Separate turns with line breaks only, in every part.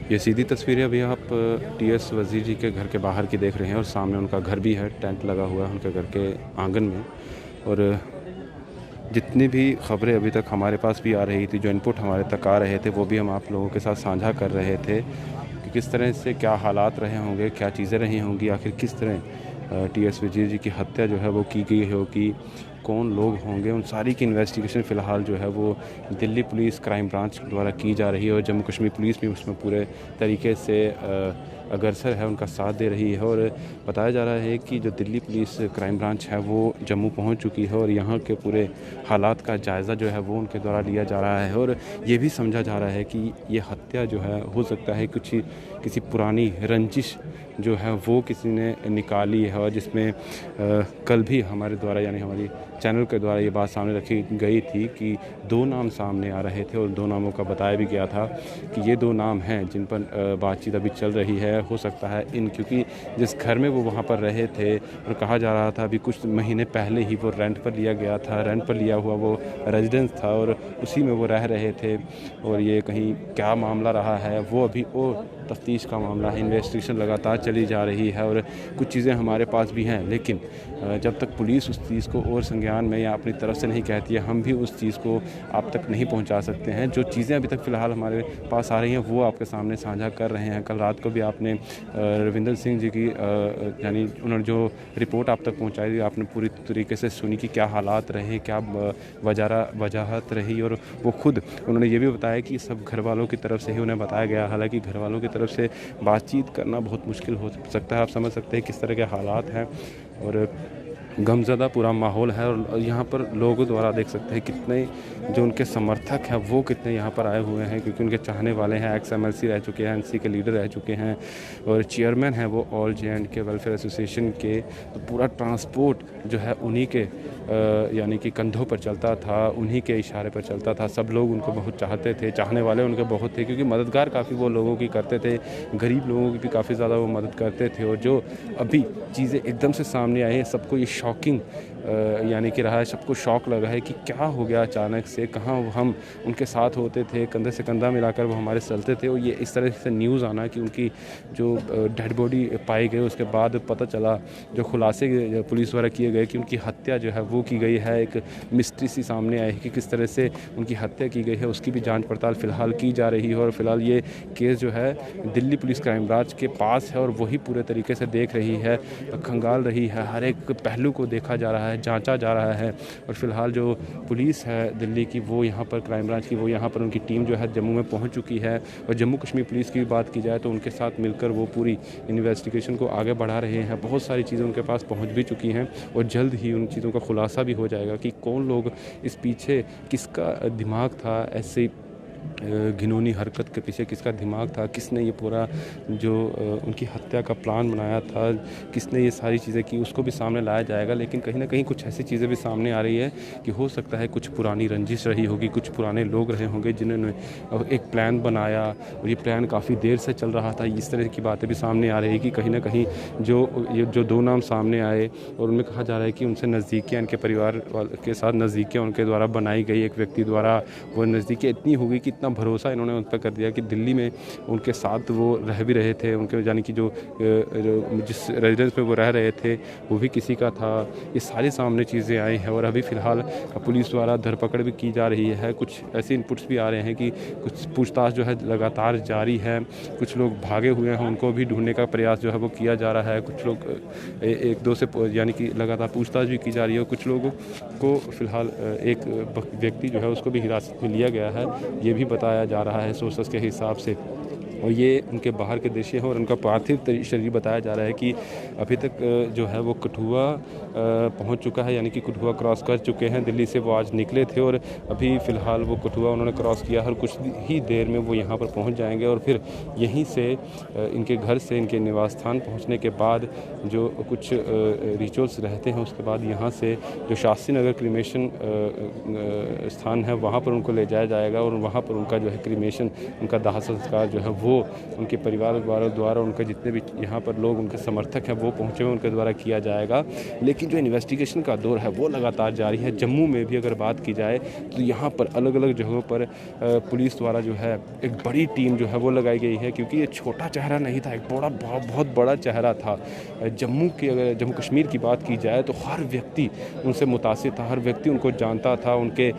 ये सीधी तस्वीरें अभी आप टीएस वज़ीर जी के घर के बाहर की देख रहे हैं और सामने उनका घर भी है, टेंट लगा हुआ है उनके घर के आंगन में। और जितनी भी खबरें अभी तक हमारे पास भी आ रही थी, जो इनपुट हमारे तक आ रहे थे, वो भी हम आप लोगों के साथ साझा कर रहे थे कि किस तरह से क्या हालात रहे होंगे, क्या चीज़ें रही होंगी, आखिर किस तरह टीएस वज़ीर जी की हत्या जो है वो की गई होगी, कौन लोग होंगे, उन सारी की इन्वेस्टिगेशन फ़िलहाल जो है वो दिल्ली पुलिस क्राइम ब्रांच द्वारा की जा रही है और जम्मू कश्मीर पुलिस भी उसमें पूरे तरीके से अग्रसर है, उनका साथ दे रही है। और बताया जा रहा है कि जो दिल्ली पुलिस क्राइम ब्रांच है वो जम्मू पहुंच चुकी है और यहाँ के पूरे हालात का जायज़ा जो है वो उनके द्वारा लिया जा रहा है। और ये भी समझा जा रहा है कि ये हत्या जो है हो सकता है किसी पुरानी रंजिश जो है वो किसी ने निकाली है, और जिसमें कल भी हमारे द्वारा यानी हमारी चैनल के द्वारा ये बात सामने रखी गई थी कि 2 नाम सामने आ रहे थे और 2 नामों का बताया भी गया था कि ये 2 नाम हैं जिन पर बातचीत अभी चल रही है। हो सकता है क्योंकि जिस घर में वो वहाँ पर रहे थे और कहा जा रहा था अभी कुछ महीने पहले ही वो रेंट पर लिया गया था, रेंट पर लिया हुआ वो रेजिडेंस था और उसी में वो रह रहे थे। और ये कहीं क्या मामला रहा है वो अभी और तफ्तीश का मामला है, इन्वेस्टिगेशन लगातार चली जा रही है और कुछ चीज़ें हमारे पास भी हैं, लेकिन जब तक पुलिस उस चीज़ को और संज्ञान में या अपनी तरफ से नहीं कहती है, हम भी उस चीज़ को आप तक नहीं पहुंचा सकते हैं। जो चीज़ें अभी तक फ़िलहाल हमारे पास आ रही हैं वो आपके सामने साझा कर रहे हैं। कल रात को भी आपने रविंदर सिंह जी की यानी उन्होंने जो रिपोर्ट आप तक पहुँचाई थी, आपने पूरी तरीके से सुनी कि क्या हालात रहे, क्या वजाहत रही। और वो खुद उन्होंने ये भी बताया कि सब घर वालों की तरफ से ही उन्हें बताया गया, हालांकि घर वालों की तरफ से बातचीत करना बहुत मुश्किल हो सकता है। आप समझ सकते हैं किस तरह के हालात हैं और गमज़दा पूरा माहौल है। और यहाँ पर लोगों द्वारा देख सकते हैं कितने जो उनके समर्थक हैं वो कितने यहाँ पर आए हुए हैं, क्योंकि उनके चाहने वाले हैं। एक्स MLC रह चुके हैं, NC के लीडर रह चुके हैं और चेयरमैन हैं वो ऑल JNK वेलफेयर एसोसिएशन के। तो पूरा ट्रांसपोर्ट जो है उन्हीं के यानी कि कंधों पर चलता था, उन्हीं के इशारे पर चलता था। सब लोग उनको बहुत चाहते थे, चाहने वाले उनके बहुत थे, क्योंकि मददगार काफ़ी वो लोगों की करते थे, गरीब लोगों की भी काफ़ी ज़्यादा वो मदद करते थे। और जो अभी चीज़ें एकदम से सामने आई हैं, सबको ये शॉकिंग यानी कि रहा है, सबको शौक लगा है कि क्या हो गया अचानक से, कहाँ हम उनके साथ होते थे, कंधे से कंधा मिलाकर वो हमारे चलते थे। और ये इस तरह से न्यूज़ आना कि उनकी जो डेड बॉडी पाई गई, उसके बाद पता चला, जो खुलासे पुलिस द्वारा किए गए कि उनकी हत्या जो है वो की गई है। एक मिस्ट्री सी सामने आई कि किस तरह से उनकी हत्या की गई है, उसकी भी जाँच पड़ताल फ़िलहाल की जा रही है। और फिलहाल ये केस जो है दिल्ली पुलिस क्राइम ब्रांच के पास है और वही पूरे तरीके से देख रही है, खंगाल रही है, हर एक पहलू को देखा जा रहा है, जांचा जा रहा है। और फिलहाल जो पुलिस है दिल्ली की, वो यहाँ पर क्राइम ब्रांच की, वो यहाँ पर उनकी टीम जो है जम्मू में पहुँच चुकी है। और जम्मू कश्मीर पुलिस की बात की जाए तो उनके साथ मिलकर वो पूरी इन्वेस्टिगेशन को आगे बढ़ा रहे हैं। बहुत सारी चीज़ें उनके पास पहुँच भी चुकी हैं और जल्द ही उन चीज़ों का खुलासा भी हो जाएगा कि कौन लोग इस पीछे, किसका दिमाग था ऐसे घिनौनी हरकत के पीछे, किसका दिमाग था, किसने ये पूरा जो उनकी हत्या का प्लान बनाया था, किसने ये सारी चीज़ें की, उसको भी सामने लाया जाएगा। लेकिन कहीं ना कहीं कुछ ऐसी चीज़ें भी सामने आ रही है कि हो सकता है कुछ पुरानी रंजिश रही होगी, कुछ पुराने लोग रहे होंगे जिन्होंने एक प्लान बनाया और ये प्लान काफ़ी देर से चल रहा था। इस तरह की बातें भी सामने आ रही है कि कहीं ना कहीं जो 2 नाम सामने आए और उनमें कहा जा रहा है कि उनसे नज़दीकियाँ, इनके परिवार के साथ नज़दीकियाँ उनके द्वारा बनाई गई, एक व्यक्ति द्वारा वो नज़दीकियाँ इतनी हो गई कि इतना भरोसा इन्होंने उन पर कर दिया कि दिल्ली में उनके साथ वो रह भी रहे थे, उनके यानी कि जो जिस रेजिडेंस में वो रह रहे थे वो भी किसी का था। ये सारी सामने चीज़ें आई हैं और अभी फ़िलहाल पुलिस द्वारा धरपकड़ भी की जा रही है। कुछ ऐसे इनपुट्स भी आ रहे हैं कि कुछ पूछताछ जो है लगातार जारी है, कुछ लोग भागे हुए हैं, उनको भी ढूंढने का प्रयास जो है वो किया जा रहा है। कुछ लोग एक दो से यानी कि लगातार पूछताछ भी की जा रही है और कुछ लोगों को फ़िलहाल एक व्यक्ति जो है उसको भी हिरासत में लिया गया है, ये भी बताया जा रहा है सोर्सेस के हिसाब से। और ये उनके बाहर के देश हैं और उनका पार्थिव शरीर बताया जा रहा है कि अभी तक जो है वो कठुआ पहुंच चुका है, यानी कि कठुआ क्रॉस कर चुके हैं। दिल्ली से वो आज निकले थे और अभी फ़िलहाल वो कठुआ उन्होंने क्रॉस किया, हर कुछ ही देर में वो यहाँ पर पहुंच जाएंगे। और फिर यहीं से इनके घर से इनके निवास स्थान पहुँचने के बाद जो कुछ रिचुअल्स रहते हैं, उसके बाद यहाँ से जो शास्त्री नगर क्रीमेशन स्थान है वहाँ पर उनको ले जाया जाएगा और वहाँ पर उनका जो है क्रीमेशन, उनका दाह संस्कार जो है वो उनके परिवार द्वारा उनके जितने भी यहाँ पर लोग उनके समर्थक हैं वो पहुँचे हुए उनके द्वारा किया जाएगा। लेकिन जो इन्वेस्टिगेशन का दौर है वो लगातार जारी है। जम्मू में भी अगर बात की जाए तो यहाँ पर अलग अलग जगहों पर पुलिस द्वारा जो है एक बड़ी टीम जो है वो लगाई गई है, क्योंकि ये छोटा चेहरा नहीं था, एक बहुत बड़ा चेहरा था। अगर जम्मू कश्मीर की बात की जाए तो हर व्यक्ति उनसे मुतासिर था, हर व्यक्ति उनको जानता था, उनके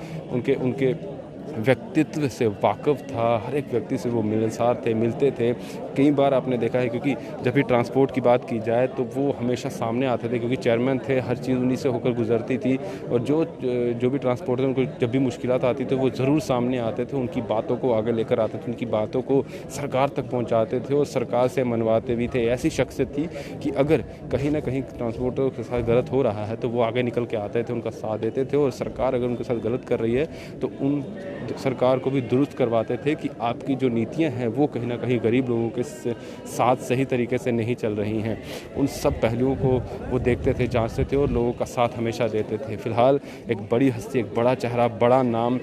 व्यक्तित्व से वाकिफ़ था, हर एक व्यक्ति से वो मिलनसार थे, मिलते थे। कई बार आपने देखा है, क्योंकि जब भी ट्रांसपोर्ट की बात की जाए तो वो हमेशा सामने आते थे, क्योंकि चेयरमैन थे, हर चीज़ उन्हीं से होकर गुजरती थी। और जो भी ट्रांसपोर्ट थे उनको जब भी मुश्किलात आती थी वो ज़रूर सामने आते थे, उनकी बातों को आगे लेकर आते थे, उनकी बातों को सरकार तक पहुँचाते थे और सरकार से मनवाते भी थे। ऐसी शख्सियत थी कि अगर कहीं ना कहीं ट्रांसपोर्टर के साथ गलत हो रहा है तो वो आगे निकल के आते थे, उनका साथ देते थे, और सरकार अगर उनके साथ गलत कर रही है तो उन सरकार को भी दुरुस्त करवाते थे कि आपकी जो नीतियां हैं वो कहीं ना कहीं गरीब लोगों के साथ सही तरीके से नहीं चल रही हैं। उन सब पहलुओं को वो देखते थे, जांचते थे और लोगों का साथ हमेशा देते थे। फ़िलहाल एक बड़ी हस्ती, एक बड़ा चेहरा, बड़ा नाम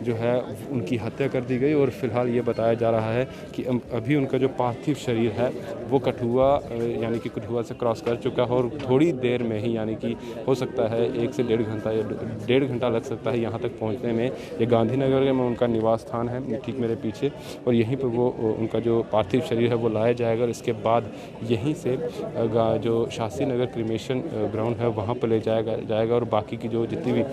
जो है उनकी हत्या कर दी गई, और फिलहाल ये बताया जा रहा है कि अभी उनका जो पार्थिव शरीर है वो कठुआ यानी कि कठुआ से क्रॉस कर चुका है, और थोड़ी देर में ही यानी कि हो सकता है 1 से 1.5 घंटा या 1.5 घंटा लग सकता है यहाँ तक पहुँचने में। ये गांधीनगर में उनका निवास स्थान है, ठीक मेरे पीछे, और यहीं पर वो उनका जो पार्थिव शरीर है वो लाया जाएगा, और इसके बाद यहीं से जो शास्त्री नगर क्रिमेशन ग्राउंड है वहाँ पर ले जाएगा और बाकी की जो जितनी भी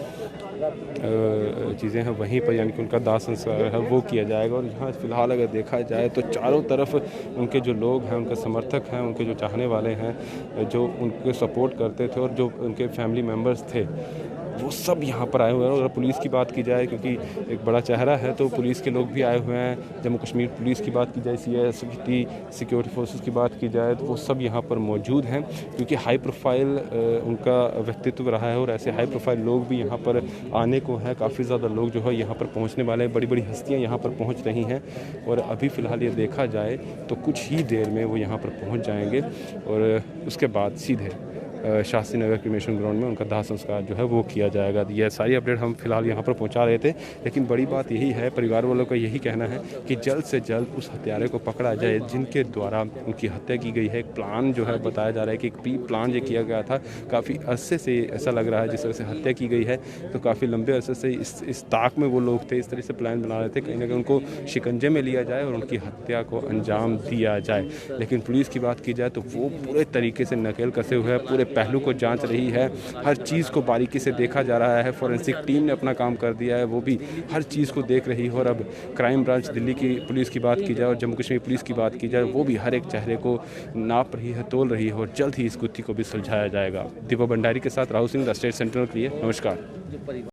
चीज़ें हैं वहीं पर यानी कि उनका दाह संस्कार है वो किया जाएगा। और यहाँ फ़िलहाल अगर देखा जाए तो चारों तरफ उनके जो लोग हैं, उनके समर्थक हैं, उनके जो चाहने वाले हैं, जो उनको सपोर्ट करते थे और जो उनके फैमिली मेम्बर्स थे, वो सब यहाँ पर आए हुए हैं। और अगर पुलिस की बात की जाए, क्योंकि एक बड़ा चेहरा है, तो पुलिस के लोग भी आए हुए हैं। जम्मू कश्मीर पुलिस की बात की जाए, CISFT सिक्योरिटी फोर्सेस की बात की जाए, तो वो सब यहाँ पर मौजूद हैं, क्योंकि हाई प्रोफाइल उनका व्यक्तित्व रहा है और ऐसे हाई प्रोफाइल लोग भी यहाँ पर आने को हैं। काफ़ी ज़्यादा लोग जो है यहाँ पर पहुँचने वाले हैं, बड़ी बड़ी हस्तियाँ यहाँ पर पहुँच रही हैं, और अभी फ़िलहाल ये देखा जाए तो कुछ ही देर में वो यहाँ पर पहुँच जाएंगे, और उसके बाद सीधे शास्त्री नगर क्रिमेशन ग्राउंड में उनका दाह संस्कार जो है वो किया जाएगा। यह सारी अपडेट हम फिलहाल यहाँ पर पहुँचा रहे थे, लेकिन बड़ी बात यही है, परिवार वालों का यही कहना है कि जल्द से जल्द उस हत्यारे को पकड़ा जाए जिनके द्वारा उनकी हत्या की गई है। एक प्लान जो है बताया जा रहा है कि एक प्री प्लान ये किया गया था, काफ़ी अरसे से ऐसा लग रहा है जिस तरह से हत्या की गई है, तो काफ़ी लंबे अरसे से इस ताक में वो लोग थे, इस तरह से प्लान बना रहे थे कहीं ना कहीं उनको शिकंजे में लिया जाए और उनकी हत्या को अंजाम दिया जाए। लेकिन पुलिस की बात की जाए तो वो पूरे तरीके से नकेल कसे हुए है, पूरे पहलू को जांच रही है, हर चीज़ को बारीकी से देखा जा रहा है। फॉरेंसिक टीम ने अपना काम कर दिया है, वो भी हर चीज़ को देख रही है। और अब क्राइम ब्रांच दिल्ली की पुलिस की बात की जाए और जम्मू कश्मीर पुलिस की बात की जाए, वो भी हर एक चेहरे को नाप रही है, तोल रही है, और जल्द ही इस गुत्थी को भी सुलझाया जाएगा। दीपक भंडारी के साथ Rahul Singh, the state central के लिए नमस्कार।